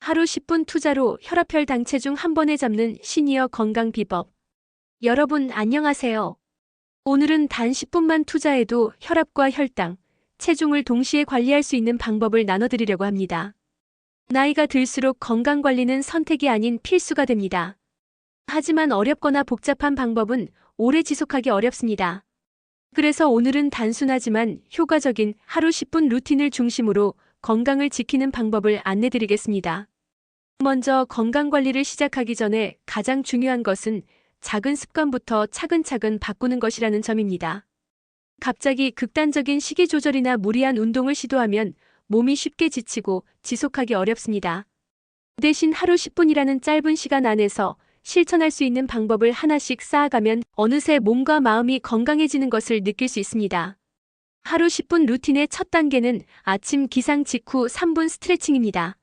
하루 10분 투자로 혈압혈당 체중 한 번에 잡는 시니어 건강 비법. 여러분 안녕하세요. 오늘은 단 10분만 투자해도 혈압과 혈당, 체중을 동시에 관리할 수 있는 방법을 나눠드리려고 합니다. 나이가 들수록 건강 관리는 선택이 아닌 필수가 됩니다. 하지만 어렵거나 복잡한 방법은 오래 지속하기 어렵습니다. 그래서 오늘은 단순하지만 효과적인 하루 10분 루틴을 중심으로 건강을 지키는 방법을 안내드리겠습니다. 먼저 건강관리를 시작하기 전에 가장 중요한 것은 작은 습관부터 차근차근 바꾸는 것이라는 점입니다. 갑자기 극단적인 식이 조절이나 무리한 운동을 시도하면 몸이 쉽게 지치고 지속하기 어렵습니다. 대신 하루 10분이라는 짧은 시간 안에서 실천할 수 있는 방법을 하나씩 쌓아가면 어느새 몸과 마음이 건강해지는 것을 느낄 수 있습니다. 하루 10분 루틴의 첫 단계는 아침 기상 직후 3분 스트레칭입니다.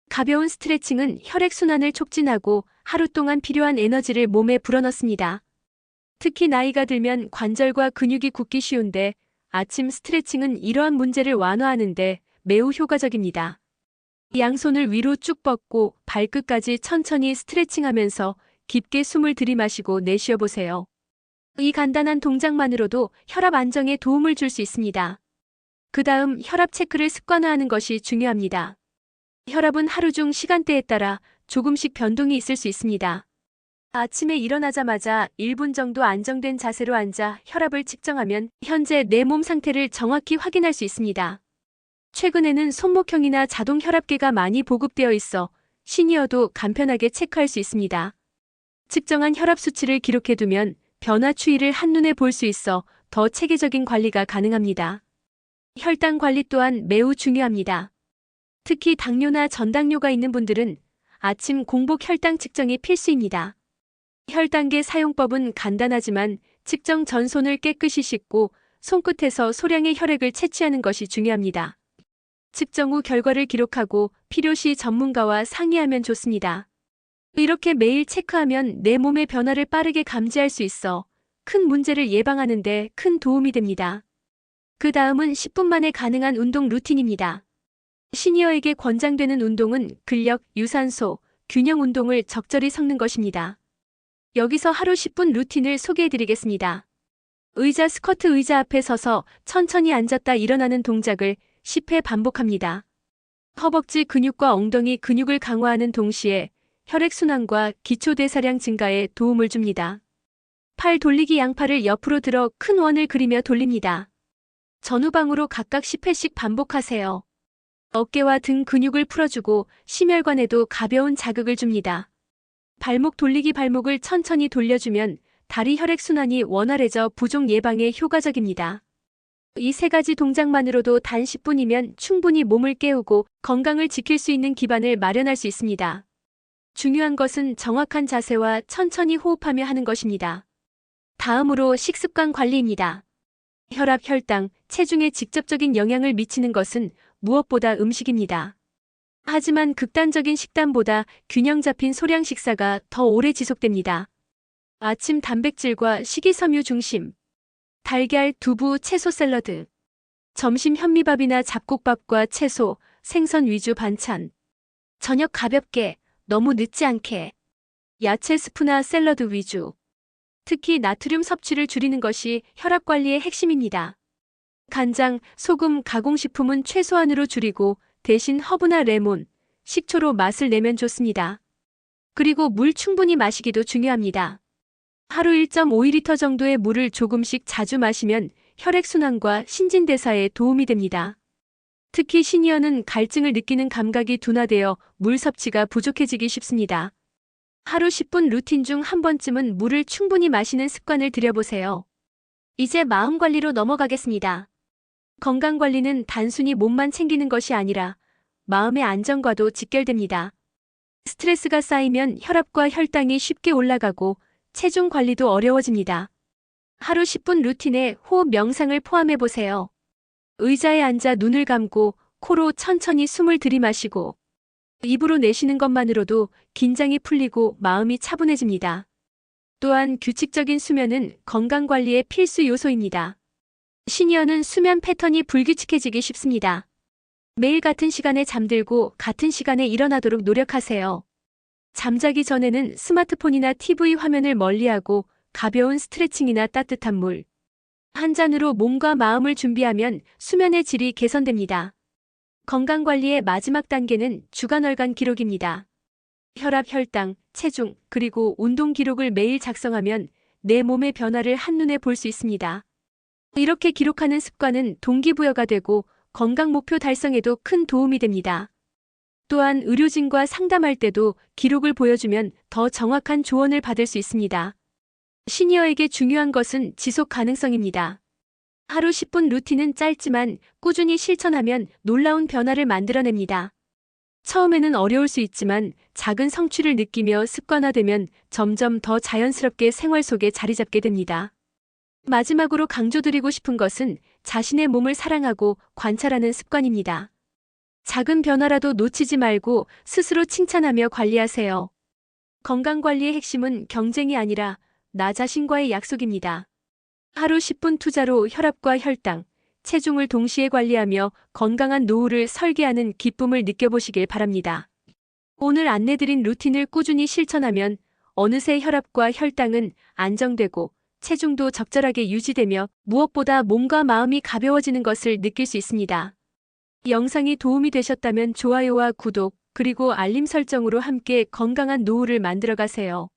가벼운 스트레칭은 혈액순환을 촉진하고 하루 동안 필요한 에너지를 몸에 불어넣습니다. 특히 나이가 들면 관절과 근육이 굳기 쉬운데 아침 스트레칭은 이러한 문제를 완화하는데 매우 효과적입니다. 양손을 위로 쭉 뻗고 발끝까지 천천히 스트레칭하면서 깊게 숨을 들이마시고 내쉬어 보세요. 이 간단한 동작만으로도 혈압 안정에 도움을 줄 수 있습니다. 그 다음 혈압 체크를 습관화하는 것이 중요합니다. 혈압은 하루 중 시간대에 따라 조금씩 변동이 있을 수 있습니다. 아침에 일어나자마자 1분 정도 안정된 자세로 앉아 혈압을 측정하면 현재 내 몸 상태를 정확히 확인할 수 있습니다. 최근에는 손목형이나 자동 혈압계가 많이 보급되어 있어 시니어도 간편하게 체크할 수 있습니다. 측정한 혈압 수치를 기록해두면 변화 추이를 한눈에 볼 수 있어 더 체계적인 관리가 가능합니다. 혈당 관리 또한 매우 중요합니다. 특히 당뇨나 전당뇨가 있는 분들은 아침 공복 혈당 측정이 필수입니다. 혈당계 사용법은 간단하지만 측정 전 손을 깨끗이 씻고 손끝에서 소량의 혈액을 채취하는 것이 중요합니다. 측정 후 결과를 기록하고 필요시 전문가와 상의하면 좋습니다. 이렇게 매일 체크하면 내 몸의 변화를 빠르게 감지할 수 있어 큰 문제를 예방하는 데 큰 도움이 됩니다. 그 다음은 10분 만에 가능한 운동 루틴입니다. 시니어에게 권장되는 운동은 근력, 유산소, 균형 운동을 적절히 섞는 것입니다. 여기서 하루 10분 루틴을 소개해드리겠습니다. 의자 스쿼트 의자 앞에 서서 천천히 앉았다 일어나는 동작을 10회 반복합니다. 허벅지 근육과 엉덩이 근육을 강화하는 동시에 혈액순환과 기초대사량 증가에 도움을 줍니다. 팔 돌리기 양팔을 옆으로 들어 큰 원을 그리며 돌립니다. 전후방으로 각각 10회씩 반복하세요. 어깨와 등 근육을 풀어주고 심혈관에도 가벼운 자극을 줍니다. 발목 돌리기 발목을 천천히 돌려주면 다리 혈액순환이 원활해져 부종 예방에 효과적입니다. 이 세 가지 동작만으로도 단 10분이면 충분히 몸을 깨우고 건강을 지킬 수 있는 기반을 마련할 수 있습니다. 중요한 것은 정확한 자세와 천천히 호흡하며 하는 것입니다. 다음으로 식습관 관리입니다. 혈압, 혈당, 체중에 직접적인 영향을 미치는 것은 무엇보다 음식입니다. 하지만 극단적인 식단보다 균형 잡힌 소량 식사가 더 오래 지속됩니다. 아침 단백질과 식이섬유 중심, 달걀, 두부, 채소 샐러드, 점심 현미밥이나 잡곡밥과 채소, 생선 위주 반찬, 저녁 가볍게, 너무 늦지 않게, 야채 스프나 샐러드 위주. 특히 나트륨 섭취를 줄이는 것이 혈압 관리의 핵심입니다. 간장, 소금, 가공식품은 최소한으로 줄이고 대신 허브나 레몬, 식초로 맛을 내면 좋습니다. 그리고 물 충분히 마시기도 중요합니다. 하루 1.5리터 정도의 물을 조금씩 자주 마시면 혈액순환과 신진대사에 도움이 됩니다. 특히 시니어는 갈증을 느끼는 감각이 둔화되어 물 섭취가 부족해지기 쉽습니다. 하루 10분 루틴 중 한 번쯤은 물을 충분히 마시는 습관을 들여보세요. 이제 마음 관리로 넘어가겠습니다. 건강 관리는 단순히 몸만 챙기는 것이 아니라 마음의 안정과도 직결됩니다. 스트레스가 쌓이면 혈압과 혈당이 쉽게 올라가고 체중 관리도 어려워집니다. 하루 10분 루틴에 호흡 명상을 포함해 보세요. 의자에 앉아 눈을 감고 코로 천천히 숨을 들이마시고 입으로 내쉬는 것만으로도 긴장이 풀리고 마음이 차분해집니다. 또한 규칙적인 수면은 건강관리의 필수 요소입니다. 시니어는 수면 패턴이 불규칙해지기 쉽습니다. 매일 같은 시간에 잠들고 같은 시간에 일어나도록 노력하세요. 잠자기 전에는 스마트폰이나 TV 화면을 멀리하고 가벼운 스트레칭이나 따뜻한 물 한 잔으로 몸과 마음을 준비하면 수면의 질이 개선됩니다. 건강관리의 마지막 단계는 주간월간 기록입니다. 혈압, 혈당, 체중, 그리고 운동 기록을 매일 작성하면 내 몸의 변화를 한눈에 볼 수 있습니다. 이렇게 기록하는 습관은 동기부여가 되고 건강 목표 달성에도 큰 도움이 됩니다. 또한 의료진과 상담할 때도 기록을 보여주면 더 정확한 조언을 받을 수 있습니다. 시니어에게 중요한 것은 지속 가능성입니다. 하루 10분 루틴은 짧지만 꾸준히 실천하면 놀라운 변화를 만들어냅니다. 처음에는 어려울 수 있지만 작은 성취를 느끼며 습관화되면 점점 더 자연스럽게 생활 속에 자리 잡게 됩니다. 마지막으로 강조드리고 싶은 것은 자신의 몸을 사랑하고 관찰하는 습관입니다. 작은 변화라도 놓치지 말고 스스로 칭찬하며 관리하세요. 건강관리의 핵심은 경쟁이 아니라 나 자신과의 약속입니다. 하루 10분 투자로 혈압과 혈당, 체중을 동시에 관리하며 건강한 노후를 설계하는 기쁨을 느껴보시길 바랍니다. 오늘 안내드린 루틴을 꾸준히 실천하면 어느새 혈압과 혈당은 안정되고 체중도 적절하게 유지되며 무엇보다 몸과 마음이 가벼워지는 것을 느낄 수 있습니다. 영상이 도움이 되셨다면 좋아요와 구독, 그리고 알림 설정으로 함께 건강한 노후를 만들어가세요.